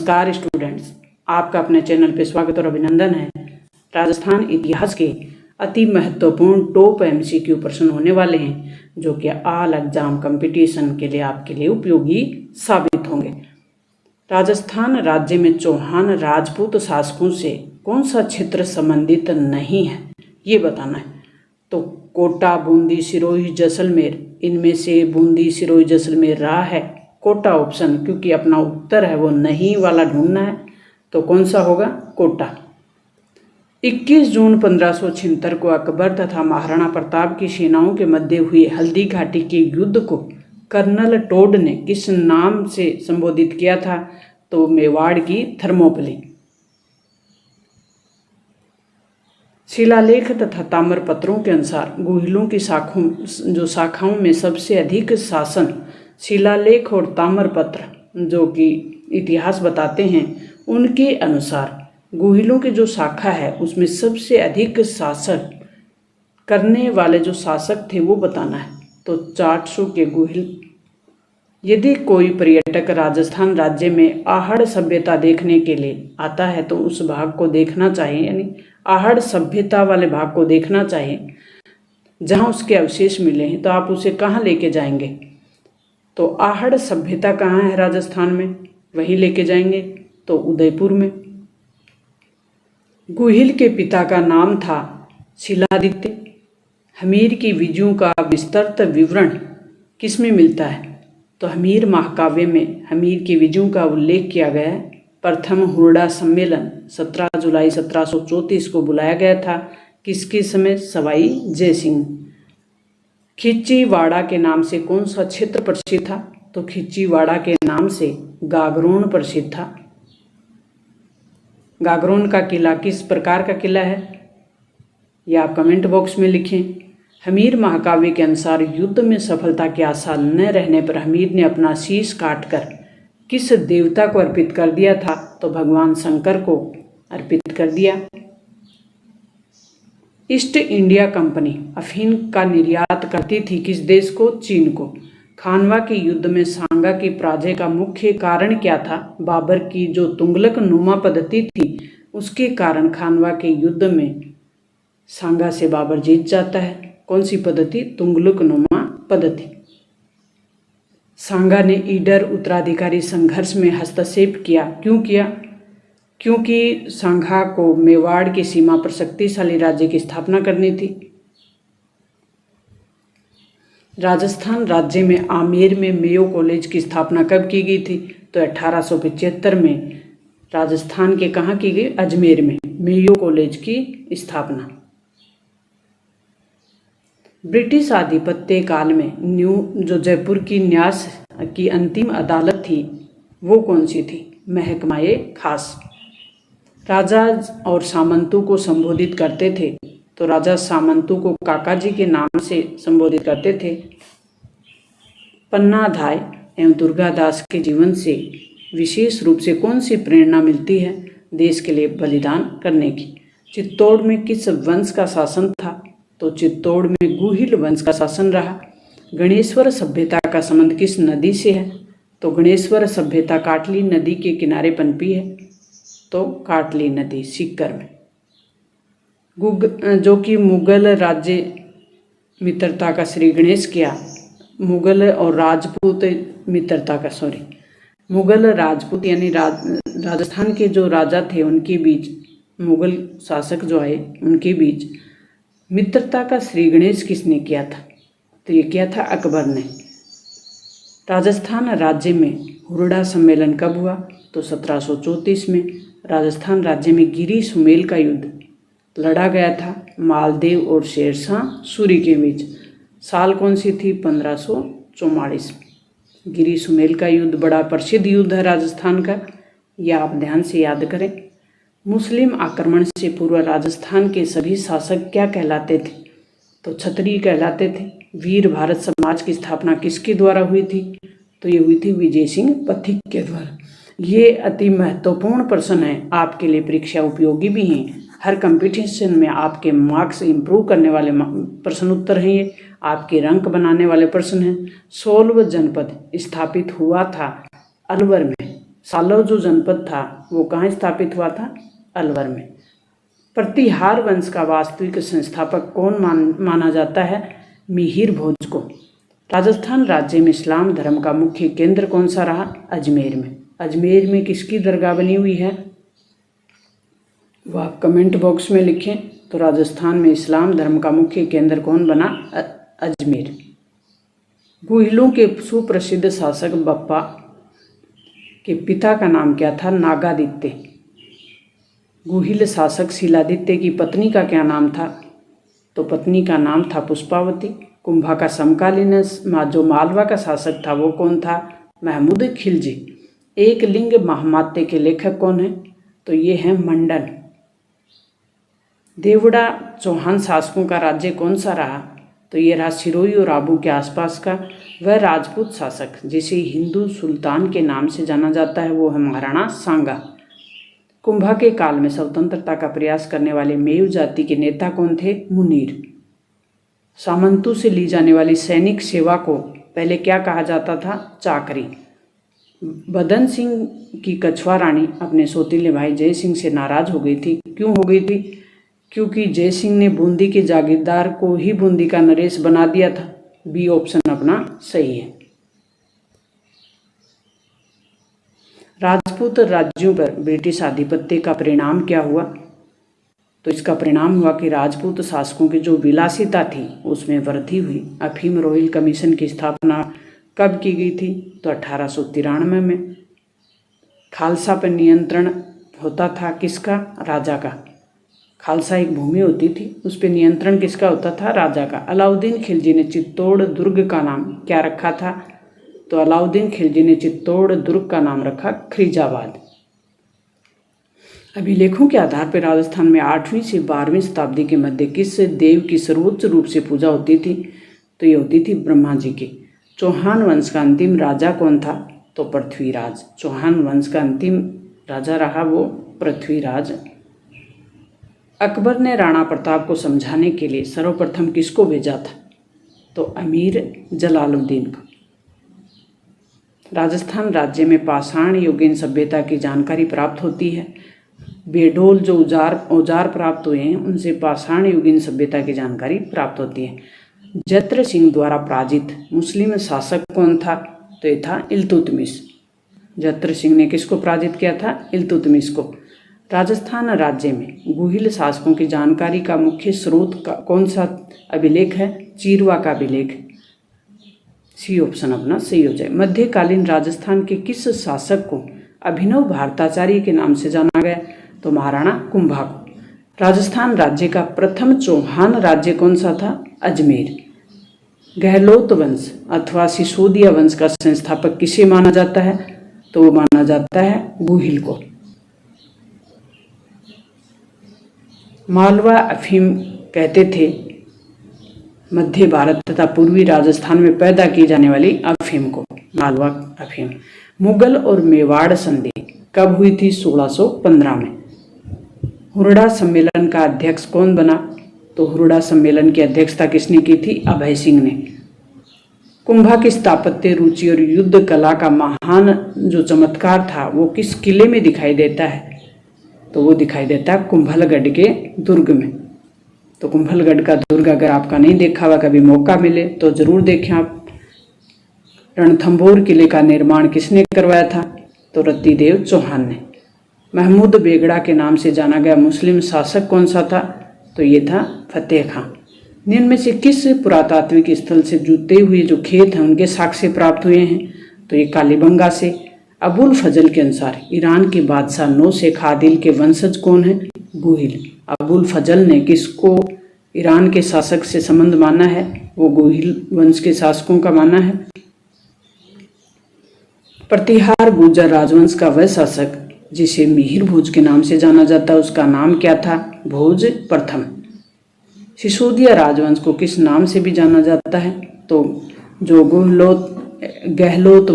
नमस्कार स्टूडेंट्स, आपका अपने चैनल पे स्वागत और अभिनंदन है। राजस्थान इतिहास के अति महत्वपूर्ण टॉप एमसीक्यू प्रश्न होने वाले हैं जो कि ऑल एग्जाम कंपटीशन के लिए आपके लिए उपयोगी साबित होंगे। राजस्थान राज्य में चौहान राजपूत शासकों से कौन सा क्षेत्र संबंधित नहीं है, ये बताना है। तो कोटा, बूंदी, सिरोही, जैसलमेर, इनमें से बूंदी, सिरोही, जैसलमेर रहा है कोटा ऑप्शन, क्योंकि अपना उत्तर है वो नहीं वाला ढूंढना है। तो कौन सा होगा? कोटा। 21 जून 1576 को अकबर तथा महाराणा प्रताप की सेनाओं के मध्य हुए हल्दी घाटी के युद्ध को कर्नल टोड ने किस नाम से संबोधित किया था? तो मेवाड़ की थर्मोपली। शिलालेख तथा ताम्रपत्रों के अनुसार गुहिलों की शाखाओं में सबसे अधिक शासन शिलालेख और ताम्रपत्र जो कि इतिहास बताते हैं, उनके अनुसार गुहिलों की जो शाखा है उसमें सबसे अधिक शासन करने वाले जो शासक थे वो बताना है। तो 400 के गुहिल। यदि कोई पर्यटक राजस्थान राज्य में आहड़ सभ्यता देखने के लिए आता है तो उस भाग को देखना चाहिए, यानी आहड़ सभ्यता वाले भाग को देखना चाहिए जहां उसके अवशेष मिले हैं। तो आप उसे कहाँ लेके जाएंगे? तो आहड़ सभ्यता कहाँ है राजस्थान में, वहीं लेके जाएंगे। तो उदयपुर में। गुहिल के पिता का नाम था शिलादित्य। हमीर की विजयों का विस्तृत विवरण किसमें मिलता है? तो हमीर महाकाव्य में हमीर की विजयों का उल्लेख किया गया है। प्रथम हुरडा सम्मेलन 17 जुलाई 1734 को बुलाया गया था। किसके समय? सवाई जय सिंह। खिच्चीवाड़ा के नाम से कौन सा क्षेत्र प्रसिद्ध था? तो खिच्चीवाड़ा के नाम से गागरोन प्रसिद्ध था। गागरोन का किला किस प्रकार का किला है, यह आप कमेंट बॉक्स में लिखें। हमीर महाकाव्य के अनुसार युद्ध में सफलता के आसार न रहने पर हमीर ने अपना शीश काटकर किस देवता को अर्पित कर दिया था? तो भगवान शंकर को अर्पित कर दिया। ईस्ट इंडिया कंपनी अफीम का निर्यात करती थी किस देश को? चीन को। खानवा के युद्ध में सांगा की पराजय का मुख्य कारण क्या था? बाबर की जो तुगलक नुमा पद्धति थी उसके कारण खानवा के युद्ध में सांगा से बाबर जीत जाता है। कौन सी पद्धति? तुगलक नुमा पद्धति। सांगा ने ईडर उत्तराधिकारी संघर्ष में हस्तक्षेप किया। क्यों किया? क्योंकि सांगा को मेवाड़ की सीमा पर शक्तिशाली राज्य की स्थापना करनी थी। राजस्थान राज्य में आमेर में मेयो कॉलेज की स्थापना कब की गई थी? तो 1875 में राजस्थान के कहाँ की गई? अजमेर में मेयो कॉलेज की स्थापना। ब्रिटिश आधिपत्य काल में जो जयपुर की न्यास की अंतिम अदालत थी वो कौन सी थी? महकमाए खास। राजा और सामंतों को संबोधित करते थे तो राजा सामंतों को काका जी के नाम से संबोधित करते थे। पन्नाधाय एवं दुर्गादास के जीवन से विशेष रूप से कौन सी प्रेरणा मिलती है? देश के लिए बलिदान करने की। चित्तौड़ में किस वंश का शासन था? तो चित्तौड़ में गुहिल वंश का शासन रहा। गणेश्वर सभ्यता का संबंध किस नदी से है? तो गणेश्वर सभ्यता काटली नदी के किनारे पनपी है। तो काटली नदी सीकर में। जो कि मुगल राज्य मित्रता का श्री गणेश किया। मुगल और राजपूत मित्रता का मुगल राजपूत यानी राजस्थान के जो राजा थे उनके बीच, मुगल शासक जो आए उनके बीच मित्रता का श्री गणेश किसने किया था? तो ये किया था अकबर ने। राजस्थान राज्य में हुरडा सम्मेलन कब हुआ? तो 1734 में। राजस्थान राज्य में गिरी सुमेल का युद्ध लड़ा गया था मालदेव और शेरशाह सूरी के बीच। साल कौन सी थी? 1544। गिरी सुमेल का युद्ध बड़ा प्रसिद्ध युद्ध है राजस्थान का, यह आप ध्यान से याद करें। मुस्लिम आक्रमण से पूर्व राजस्थान के सभी शासक क्या कहलाते थे? तो क्षत्रिय कहलाते थे। वीर भारत समाज की स्थापना किसके द्वारा हुई थी? तो ये हुई थी विजय सिंह पथिक के द्वारा। ये अति महत्वपूर्ण प्रश्न है, आपके लिए परीक्षा उपयोगी भी हैं। हर कंपटीशन में आपके मार्क्स इंप्रूव करने वाले प्रश्न उत्तर हैं, ये आपके रैंक बनाने वाले प्रश्न हैं। सोल्व जनपद स्थापित हुआ था अलवर में सालव जो जनपद था वो कहाँ स्थापित हुआ था? अलवर में। प्रतिहार वंश का वास्तविक संस्थापक कौन माना जाता है? मिहिर भोज को। राजस्थान राज्य में इस्लाम धर्म का मुख्य केंद्र कौन सा रहा? अजमेर में। अजमेर में किसकी दरगाह बनी हुई है? वो आप कमेंट बॉक्स में लिखें। तो राजस्थान में इस्लाम धर्म का मुख्य केंद्र कौन बना? अजमेर। गुहिलों के सुप्रसिद्ध शासक बप्पा के पिता का नाम क्या था? नागादित्य। गुहिल शासक शिलादित्य की पत्नी का क्या नाम था? तो पत्नी का नाम था पुष्पावती। कुंभा का समकालीन जो मालवा का शासक था वो कौन था? महमूद खिलजी। एक लिंग महामात्य के लेखक कौन है? तो ये है मंडन। देवड़ा चौहान शासकों का राज्य कौन सा रहा? तो ये रहा सिरोही और आबू के आसपास का। वह राजपूत शासक जिसे हिंदू सुल्तान के नाम से जाना जाता है वो है महाराणा सांगा। कुंभा के काल में स्वतंत्रता का प्रयास करने वाले मेव जाति के नेता कौन थे? मुनीर। सामंतों से ली जाने वाली सैनिक सेवा को पहले क्या कहा जाता था? चाकरी। बदन सिंह की कछुआ रानी अपने सौतीले भाई जय सिंह से नाराज हो गई थी। क्यों हो गई थी? क्योंकि जय सिंह ने बूंदी के जागीरदार को ही बूंदी का नरेश बना दिया था। बी ऑप्शन अपना सही है। राजपूत राज्यों पर ब्रिटिश आधिपत्य का परिणाम क्या हुआ? तो इसका परिणाम हुआ कि राजपूत शासकों की जो विलासिता थी उसमें वृद्धि हुई। अफीम रोहिल कमीशन की स्थापना कब की गई थी? तो 1893 में। खालसा पर नियंत्रण होता था किसका? राजा का। खालसा एक भूमि होती थी, उस पर नियंत्रण किसका होता था? राजा का। अलाउद्दीन खिलजी ने चित्तौड़ दुर्ग का नाम क्या रखा था? तो अलाउद्दीन खिलजी ने चित्तौड़ दुर्ग का नाम रखा खिरजाबाद। अभिलेखों के आधार पर राजस्थान में 8वीं से 12वीं शताब्दी के मध्य किस देव की सर्वोच्च रूप से पूजा होती थी? तो ये होती थी ब्रह्मा जी की। चौहान वंश का अंतिम राजा कौन था? तो पृथ्वीराज। चौहान वंश का अंतिम राजा रहा वो पृथ्वीराज। अकबर ने राणा प्रताप को समझाने के लिए सर्वप्रथम किसको भेजा था? तो अमीर जलालुद्दीन को। राजस्थान राज्य में पाषाण युगीन सभ्यता की जानकारी प्राप्त होती है। बेडोल जो औजार प्राप्त हुए हैं उनसे पाषाण युगीन सभ्यता की जानकारी प्राप्त होती है। जत्र सिंह द्वारा पराजित मुस्लिम शासक कौन था? तो ये था इल्तुतमिश। जत्र सिंह ने किसको पराजित किया था? इल्तुतमिश को। राजस्थान राज्य में गुहिल शासकों की जानकारी का मुख्य स्रोत का कौन सा अभिलेख है? चीरवा का अभिलेख। सी ऑप्शन अपना सही हो जाए। मध्यकालीन राजस्थान के किस शासक को अभिनव भारताचार्य के नाम से जाना गया? तो महाराणा कुंभा को। राजस्थान राज्य का प्रथम चौहान राज्य कौन सा था? अजमेर। गहलोत वंश अथवा सिसोदिया वंश का संस्थापक किसे माना जाता है? तो वो माना जाता है गुहिल को। मालवा अफीम कहते थे मध्य भारत तथा पूर्वी राजस्थान में पैदा की जाने वाली अफीम को मालवा अफीम। मुगल और मेवाड़ संधि कब हुई थी? 1615 में। हुरडा सम्मेलन का अध्यक्ष कौन बना? तो हुरडा सम्मेलन की अध्यक्षता किसने की थी? अभय सिंह ने। कुंभा की स्थापत्य रुचि और युद्ध कला का महान जो चमत्कार था वो किस किले में दिखाई देता है? तो वो दिखाई देता है कुंभलगढ़ के दुर्ग में। तो कुंभलगढ़ का दुर्ग अगर आपका नहीं देखा हुआ, कभी मौका मिले तो जरूर देखें आप। रणथंभौर किले का निर्माण किसने करवाया था? तो रत्तीदेव चौहान ने। महमूद बेगड़ा के नाम से जाना गया मुस्लिम शासक कौन सा था? तो ये था फतेह खां। निम्न में से किस पुरातात्विक स्थल से जुटे हुए जो खेत हैं उनके साक्ष्य प्राप्त हुए हैं? तो ये कालीबंगा से। अबुल फजल के अनुसार ईरान के बादशाह नौ शेख आदिल के वंशज कौन है? गुहिल। अबुल फजल ने किसको ईरान के शासक से संबंध माना है? वो गुहिल वंश के शासकों का माना है। प्रतिहार गुर्जर राजवंश का वह शासक जिसे मिहिर भोज के नाम से जाना जाता है उसका नाम क्या था? भोज प्रथम। सिसोदिया राजवंश को किस नाम से भी जाना जाता है? तो जो गहलोत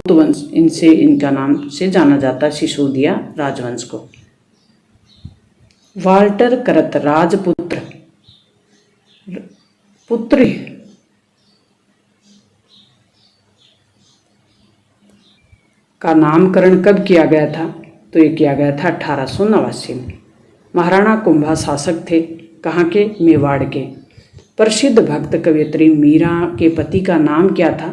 वंश इनसे इनका नाम से जाना जाता है सिसोदिया राजवंश को। वाल्टर करत राजपुत्र पुत्र का नामकरण कब किया गया था? तो ये किया गया था 1889 में। महाराणा कुंभा शासक थे कहाँ के? मेवाड़ के। प्रसिद्ध भक्त कवयित्री मीरा के पति का नाम क्या था?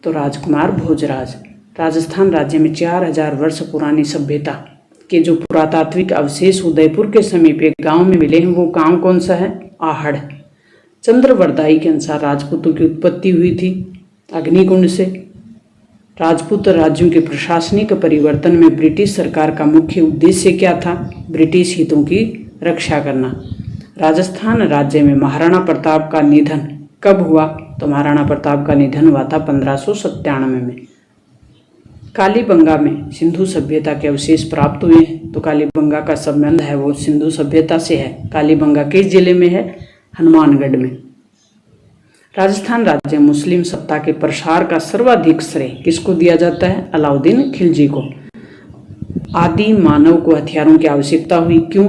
तो राजकुमार भोजराज। राजस्थान राज्य में 4000 वर्ष पुरानी सभ्यता के जो पुरातात्विक अवशेष उदयपुर के समीप एक गांव में मिले हैं, वो गांव कौन सा है? आहड़। चंद्रवरदाई के अनुसार राजपूतों की उत्पत्ति हुई थी अग्निकुंड से। राजपूत राज्यों के प्रशासनिक परिवर्तन में ब्रिटिश सरकार का मुख्य उद्देश्य क्या था? ब्रिटिश हितों की रक्षा करना। राजस्थान राज्य में महाराणा प्रताप का निधन कब हुआ? तो महाराणा प्रताप का निधन हुआ था 1597 में। कालीबंगा में सिंधु सभ्यता के अवशेष प्राप्त हुए हैं। तो कालीबंगा का संबंध है वो सिंधु सभ्यता से है। कालीबंगा किस जिले में है? हनुमानगढ़ में। राजस्थान राज्य मुस्लिम सत्ता के प्रसार का सर्वाधिक श्रेय किसको दिया जाता है? अलाउद्दीन खिलजी को। आदि मानव को हथियारों की आवश्यकता हुई, क्यों?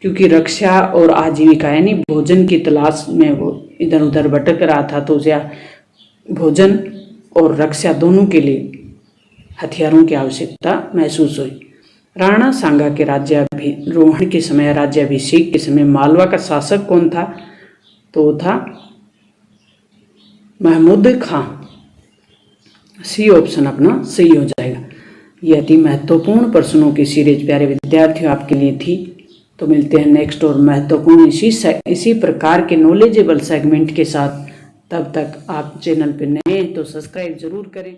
क्योंकि रक्षा और आजीविका यानी भोजन की तलाश में वो इधर उधर भटक रहा था, तो उसे भोजन और रक्षा दोनों के लिए हथियारों की आवश्यकता महसूस हुई। राणा सांगा के राज्याभिरोहण के समय, राज्याभिषेक के समय मालवा का शासक कौन था? तो वो था महमूद खां। सी ऑप्शन अपना सही हो जाएगा। ये अति महत्वपूर्ण प्रश्नों की सीरीज प्यारे विद्यार्थियों आपके लिए थी। तो मिलते हैं नेक्स्ट और महत्वपूर्ण इसी प्रकार के नॉलेजेबल सेगमेंट के साथ। तब तक आप चैनल पर नए हैं तो सब्सक्राइब जरूर करें।